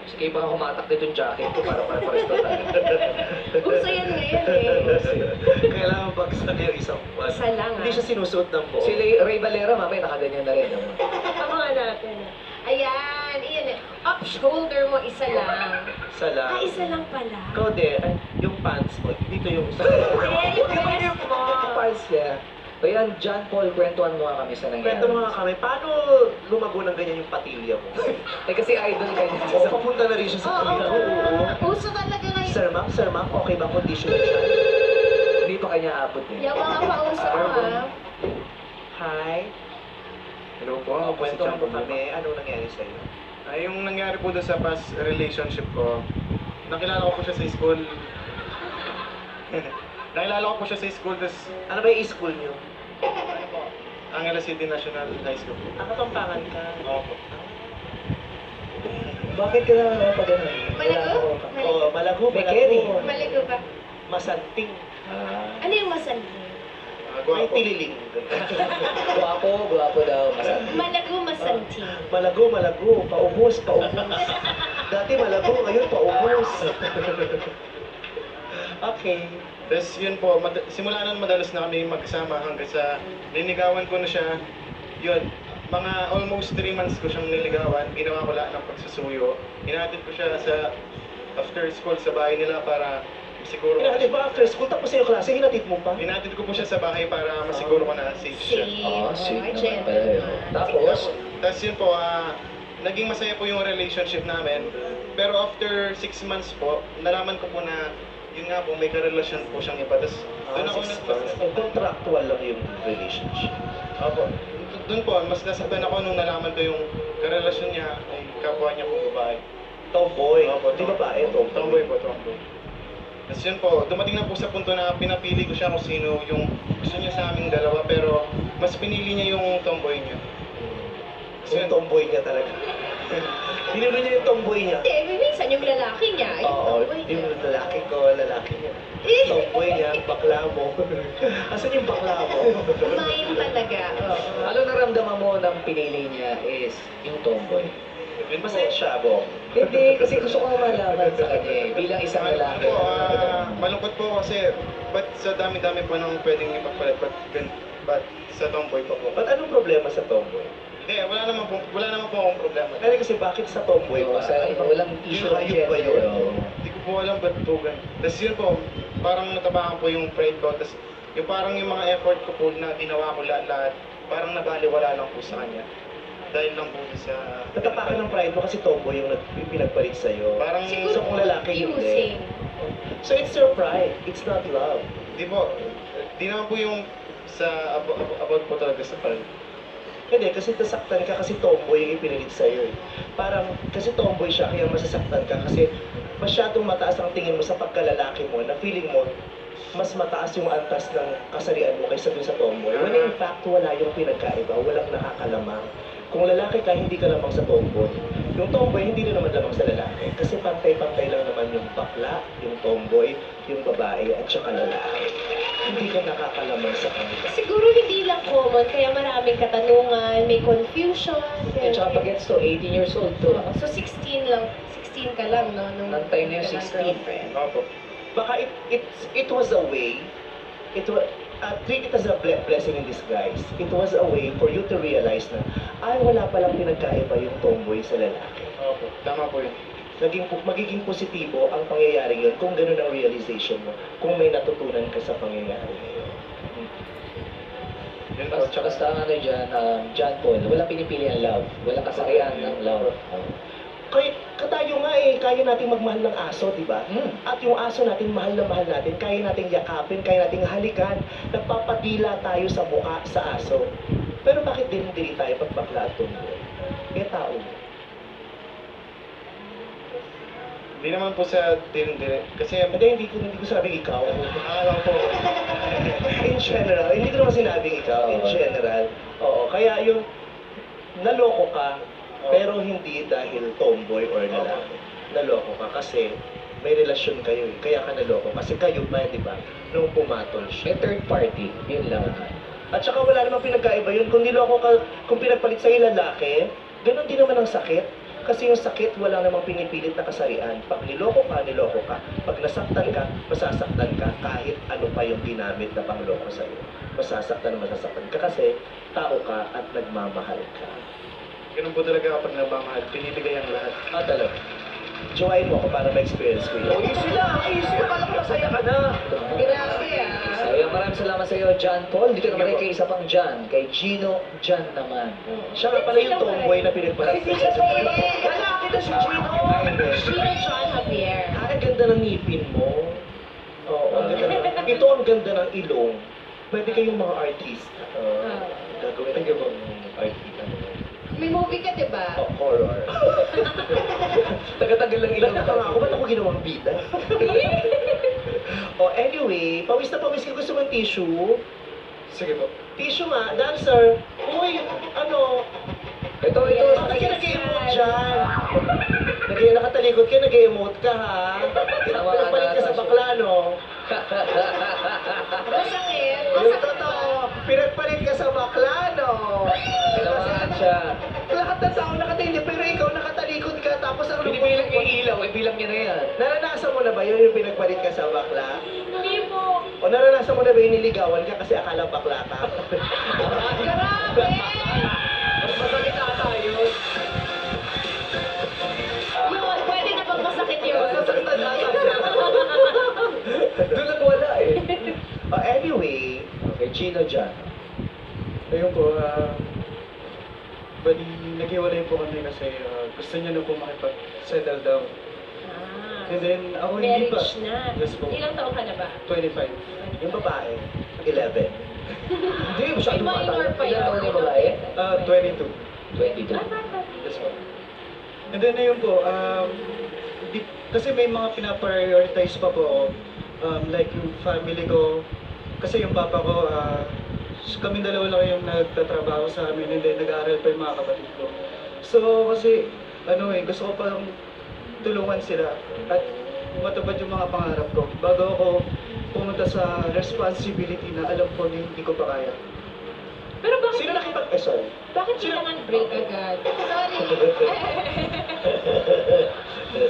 Sige pa humatak dito yung jacket ko para pare-pares na tayo. Uso yan ngayon eh. Kailangan bagsak yung isang buwan. Isa lang Hindi siya sinusuot ng buo. Si Ray Valera, mamaya nakaganyan na rin. Abangan natin. Ayan, iyan eh. Up shoulder mo, isa lang. Isa lang. Ah, isa lang pala. Ikaw din, yung pants mo, dito yung isa. Eh, yung breast mo. Pals niya. Ayan, John Paul, kwentuhan mo nga kami sa nangyari. Kwento mo nga kami, paano lumago ng ganyan yung patilya mo? Eh kasi idol ka niya. Oo, papunta na rin siya sa kanila. Oo. Uso talaga ngayon. Sir ma'am, okay ba condition niya siya? Hindi pa kanya abot niya. Yung mga pauso ko ha. Hi. Hello po, Oh, ako po si kwento mo Champo. kami, ano nangyari sa'yo? Ay, yung nangyari po doon sa past relationship ko, nakilala ko po siya sa school. Nakilala ko po siya sa school, tapos Ano ba yung school niyo? Angeles City National High School po. Kapampangan ka. Opo. Bakit ka naman pa gano'n? Malago? Oo, malago, Mekeri. malago. Maligo ba? Masanting. Ano yung masalbi? May Gwapo. tililing. Gwapo daw. Masarap. Malago masanti. Malago, paubos. Dati malago, ngayon paubos. Okay. Tapos yun po, simula nun madalas na kami magkasama hanggang sa niligawan ko na siya. Yun, mga almost 3 months ko siyang niligawan, ginawa ko lahat ng pagsusuyo. Hinatid ko siya sa after school sa bahay nila para masiguro Hinatid ba after school tapos sa'yo klase, hinatid mo pa? Hinatid ko po siya sa bahay para masiguro ko na safe siya. Sweet naman Jen. pala yun. Tapos, Tapos yun po, naging masaya po yung relationship namin. Pero after 6 months po, nalaman ko po na yun nga po, may karelasyon po siyang iba. Tapos doon ako Contractual lang yung relationship. Opo. Doon po, mas nasaktan ako nung nalaman ko yung karelasyon niya ay kapwa niya po babae. Tomboy. Opo, Di ba ba? Tomboy po, tomboy. Tapos yun po, dumating na po sa punto na pinapili ko siya kung sino yung gusto niya sa aming dalawa, pero mas pinili niya yung tomboy niya. Kasi Yung tomboy niya talaga. Pinili niya yung tomboy niya. Hindi, minsan yung lalaki niya. Oo, tomboy niya. yung lalaki niya. Tomboy niya, bakla mo. Asan yung bakla mo? Kumain talaga. Oo. ano naramdaman mo ng pinili niya is yung tomboy? yun po. Masaya siya, Bo. Hindi, kasi gusto ko malaman sa kanya eh, bilang isang lalaki. Malungkot po kasi, ba't sa dami-dami po nang pwedeng ipagpalit, ba't sa tomboy pa po? Ba't anong problema sa tomboy? Hindi, wala naman po akong problema. Kasi bakit sa tomboy Oo, pa? sa walang issue ng Hayop ba gender. yun? Oo. Hindi ko po alam ba't po ganun. Tapos yun po, parang natapakan po yung pride ko. Tapos yung parang yung mga effort ko po na ginawa ko lahat, parang nabaliwala lang po sa kanya. Dahil lang po sa... Natapakan ng pride mo kasi tomboy yung pinagpalit sa'yo. Parang... Siguro So kung lalaki hindi. using. So it's your pride, it's not love. Di po, di naman po yung sa about po talaga sa pride. Hindi, kasi nasaktan ka kasi tomboy yung ipinilit sa'yo eh. Parang, kasi tomboy siya, kaya masasaktan ka kasi masyadong mataas ang tingin mo sa pagkalalaki mo na feeling mo mas mataas yung antas ng kasarian mo kaysa dun sa tomboy. When in fact, wala yung pinagkaiba, walang nakakalamang. Kung lalaki ka, hindi ka lamang sa tomboy. Yung tomboy, hindi rin naman lamang sa lalaki. Kasi pantay-pantay lang naman yung bakla, yung tomboy, yung babae, at saka lalaki. Hindi ka nakakalamang sa kanila. Siguro hindi lang common, kaya maraming katanungan, may confusion. At saka pag gets to 18 years old to. Oo, so 16 lang, 16 ka lang, no? Nung Nang time na yung nagkaroon 16. girlfriend. Opo. Baka it was a way, treat it as a blessing in disguise. It was a way for you to realize na, ay, wala palang pinagkaiba yung tomboy sa lalaki. Opo. Tama po yun. Magiging positibo ang pangyayari yun kung ganun ang realization mo, kung may natutunan ka sa pangyayari ngayon. Yun po. Basta ano dyan, John Paul, walang pinipili ang love. Walang kasarian ng love. Katayo nga eh, kaya nating magmahal ng aso, di ba? At yung aso natin, mahal na mahal natin, kaya nating yakapin, kaya nating halikan, nagpapadila tayo sa mukha sa aso. Pero bakit din tayo pagbakla at tumboy? Eh, tao. Hindi naman po sa dire kasi Hindi ko sabing ikaw. alam po. In general, hindi ko naman sinabing ikaw. In general. Oo, kaya yung naloko ka, pero hindi dahil tomboy or lalaki. Naloko ka kasi may relasyon kayo eh. Kaya ka naloko. Kasi kayo pa, di ba? Nung pumatol siya. May third party, yun lang. At saka wala namang pinagkaiba yun. Kung niloko ka, kung pinagpalit sa'yo lalaki, ganun din naman ang sakit. Kasi yung sakit, wala namang pinipilit na kasarian. Pag niloko ka, niloko ka. Pag nasaktan ka, masasaktan ka kahit ano pa yung ginamit na pangloko sa'yo. Masasaktan na masasaktan ka kasi tao ka at nagmamahal ka. Ganun po talaga kapag nabamahal, pinibigay ang lahat. Talaga. Jowain mo ako para ma-experience ko yun. Easy lang, easy. Akala ko masaya ka na. Grabe ah. So, yung maraming salamat sa iyo, John Paul. Dito naman kay isa pang John, kay Gino John naman. Siya nga pala yung tomboy na pinagbalat ko sa Lalaki na si Gino. Gino John Javier. Ang ganda ng ngipin mo. Oo, ang ganda ng... Ito ang ganda ng ilong. Pwede kayong mga artista. Gagawin ang gawin artista. May movie ka, di ba? Oh, horror. Taga-tagal lang ilong. Nagtaka ako, ba't ako ginawang bida? Oh, anyway, pawis na pawis ka. Gusto mong tissue? Sige po. Tissue nga, dancer. Uy, ano? Ito. Bakit ka nag-emote dyan? Nakatalikod ka, nag-emote ka, ha? Pinagpalit ka sa bakla, no? Masakit. Yung totoo, pinagpalit ka sa bakla, no? Tinamaan siya. Lahat ng tao nakatingin, pero ikaw nakatalikod ka, tapos ang Binibilang niya yung ilaw, bilang niya na yan. Naranasan mo na ba yun, yung pinagpalit ka sa bakla? Hindi po. O naranasan mo na ba yung niligawan ka kasi akala bakla ka? Grabe! Mas masakit ata yun. Yun, pwede na bang masakit yun? Masasaktan ata. Doon nagwala eh. Oh, anyway, Okay, Gino John. Ayun po, bali, naghiwalay po kami kasi gusto niya na po makipag-settle down. Ah, And then, ako hindi pa. marriage na. Yes po. Ilang taon ka na ba? 25. yung babae, 11. Hindi, masyadong May minor bata. pa yun. Ilan taon yung babae? 22. 22. Ah, bata. Yes po. And then, ayun po, kasi may mga pinaprioritize pa po ako. Like yung family ko. Kasi yung papa ko, kami dalawa lang yung nagtatrabaho sa amin and then nag-aaral pa yung mga kapatid ko. So, kasi, gusto ko pang tulungan sila at matupad yung mga pangarap ko bago ako pumunta sa responsibility na alam ko na hindi ko pa kaya. Pero bakit? Sino sorry. Bakit kailangan break agad? Sorry.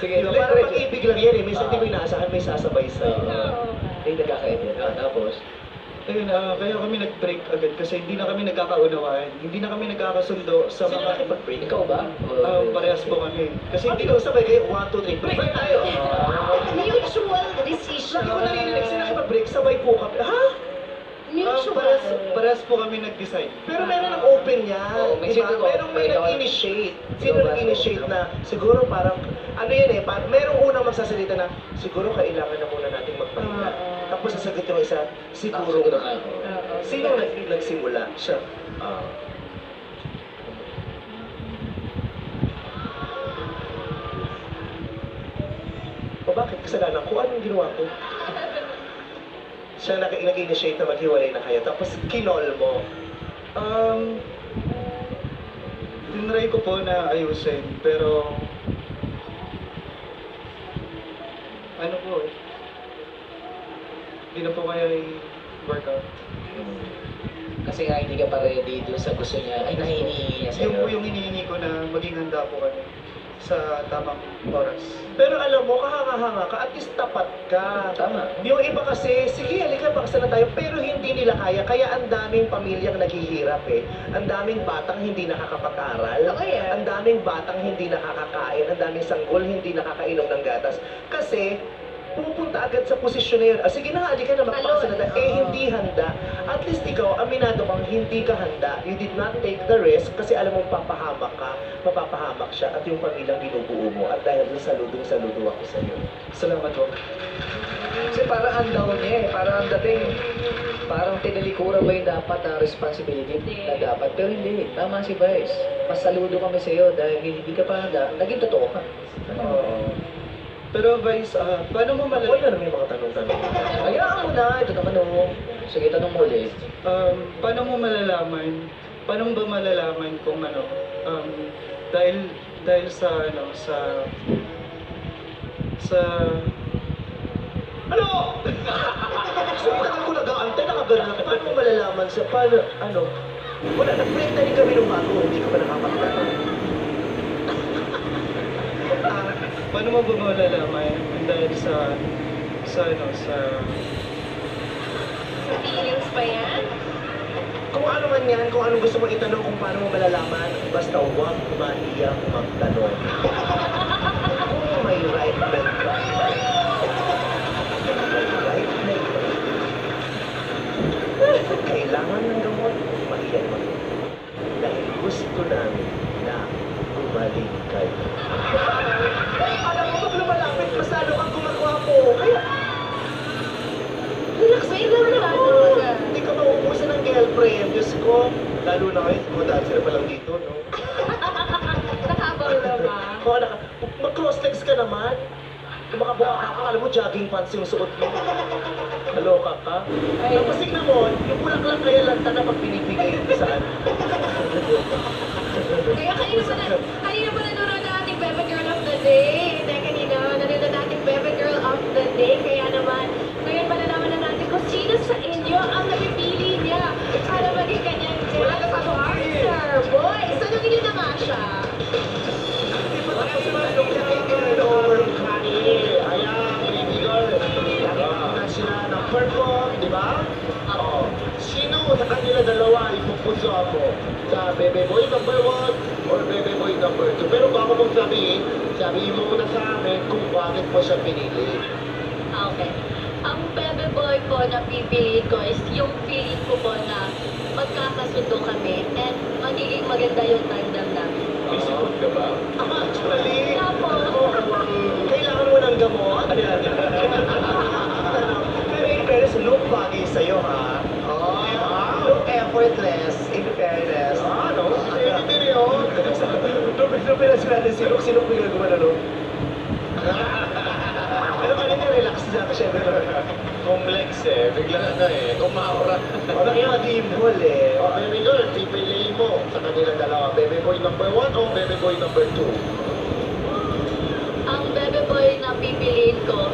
Sige, Diba, parang pag-ibig lang yan eh. Minsan di mo inaasahan, may sasabay sa'yo. Oo. Hindi nagkakaedit. Tapos, Ayun, kaya kami nag-break agad kasi hindi na kami nagkakaunawaan. Hindi na kami nagkakasundo sa Sino mga... nakipag-break? ikaw ba? Parehas po kami. Kasi Hindi ko sabay kayo, 1, 2, 3, break tayo! Mutual decision. Lagi ko narinig, sino nakipag-break, sabay po kami. Ha? Mutual. parehas po kami nag-decide. Pero meron ng open niya. Oo, may Diba? sino to? Merong may May nag-initiate. Ikaw Sino ba? nag-initiate na siguro parang, ano yan eh, merong unang magsasalita na siguro kailangan na muna nating magpahinga. Tapos sasagot yung isa, siguro Siguro na. ako. Sino nagsimula? Siya. O bakit? Kasalanan ko? Anong ginawa ko? Siya nag-initiate na maghiwalay na kayo. Tapos kinol mo. Tinry ko po na ayusin, pero... Ano po eh. Hindi na po kaya i-workout. Kasi nga hindi ka pa ready doon sa gusto niya. Ay, nahihingi niya Yung po sa'yo. yung hinihingi ko na maging handa po kami sa tamang oras. Pero alam mo, kahanga-hanga ka, at least tapat ka. Tama. Yung iba kasi, sige, halika, pakasal na tayo, pero hindi nila kaya. Kaya ang daming pamilyang naghihirap eh. Ang daming batang hindi nakakapag-aral. Oo, yan. Ang daming batang hindi nakakakain. Ang daming sanggol hindi nakakainom ng gatas. Kasi, pupunta agad sa posisyon na yun. Sige na, halika na, magpakasal na tayo. Eh, hindi handa. At least ikaw, aminado kang hindi ka handa. You did not take the risk kasi alam mong papahamak ka, mapapahamak siya at yung pamilyang binubuo mo. At dahil doon saludo ako sa iyo. Salamat po. Kasi parang ang down niya eh. Parang ang dating, parang tinalikuran ba yung dapat na responsibility na dapat. Pero hindi. Tama si Vice. Mas saludo kami sa iyo dahil hindi ka pa handa. Naging totoo ka. Pero Vice, paano mo Wala malalaman? na may mga tanong-tanong. Hayaan mo na. Ito naman oh. Sige, tanong mo ulit. Paano mo malalaman? Paano mo ba malalaman kung ano? Dahil sa Ano? Sabi na ko nag-aantay, nakagano na. Paano mo malalaman sa paano, ano? Wala, nag-break na rin kami nung bago, hindi ko pa nakapagtanong. Paano mo ba malalaman? Dahil sa ano, sa... Feelings pa yan? Kung ano man yan, kung ano gusto mong itanong, kung paano mo malalaman, basta huwag mahiyang magtanong. Kung may right man ka, may right na iba. Kung kailangan ng gamot, mahiyang mag- dahil gusto namin na gumaling kayo. Alam mo, pag lumalapit, mas lalo kang gumagwapo. Kaya, relax Wait lang lang ako. naman. Hindi ka mauubusan ng girlfriend. Diyos ko, lalo na kayo, mga dancer pa lang dito, no? Nakabang naman. Oo, mag-cross legs ka naman. Kung makabuka ka, alam mo, jogging pants yung suot mo. Kaloka ka. Ay. Tapos tignan mo, yung bulaklak kaya lanta na pag binibigay saan. Kaya kanina pa nanonood ang ating Bebe Girl of the Day. Dahil kanina, nanonood ang ating Bebe Girl of the Day. Kaya naman, ngayon malalaman na natin kung sino sa inyo ang napipili niya para maging kanyang dance partner. Boys, tanongin niyo na nga siya. Di ba tapos manong niya kay Tinador Kani? Ayan, baby girl. Lagi na sila nag-perform, di ba? Oo. Sino sa kanila dalawa ipupuso ako? Sa Bebe Boy number 1 or Bebe Boy number 2? Pero bago mong sabihin mo muna sa amin kung bakit mo siya pinili. Okay. Ang bebe boy ko na pipiliin ko is yung feeling ko po na magkakasundo kami and magiging maganda yung tandem namin. May sipot ka ba? Actually, Tapos, kailangan mo ng gamot. Pero in fairness, look bagay sa'yo, ha? Look effortless, in fairness. No? Hindi yun. Nung pinasok natin si Luke yung nagawa na Luke. Pero kanina, relax na siya. Complex eh. Bigla na eh. Umaura. Parang yung mag-iimbol eh. Baby girl, pipiliin mo sa kanila dalawa. Baby boy number 1 o baby boy number 2? ang bebe boy na pipiliin ko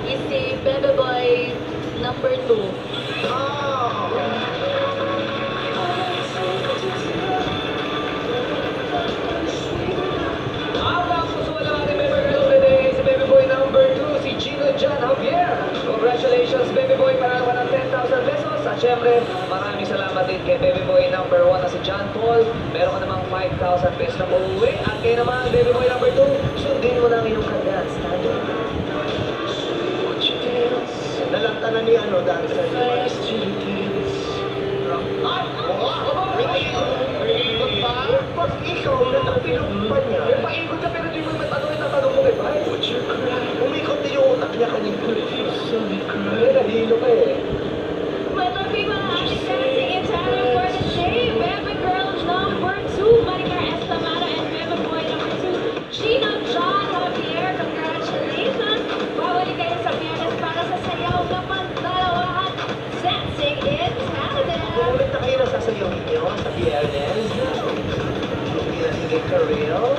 is si bebe boy number 2. Ang susunod ng ating Baby Girl of the Day, si Baby Boy number 2, si Gino John Javier. Congratulations, Baby Boy, panalo ka ng 10,000 pesos. At syempre, maraming salamat din kay Baby Boy number 1 na si John Paul. Meron ka namang 5,000 pesos na mauwi. At kayo naman, Baby Boy number 2, sundin mo lang yung kanyang standard. Nalanta na ni ano, dancer. Pag ikaw na napilog pa niya, May paikot ka pero di mo tatanong mo kay Vice. umikot din yung utak niya kanina. Ay, nahilo ka eh. Well, the people ang ating dancing in Tyler for the day. Bebe Girl number 2, Maricar Estamara, and Bebe Boy number 2, Gino John Javier. Congratulations! Bawali kayo sa Biyernes para sa sayaw na pangdalawahan. Dancing in Tyler. Ulit na kayo nasasayaw niyo sa Biyernes. Hindi ka real.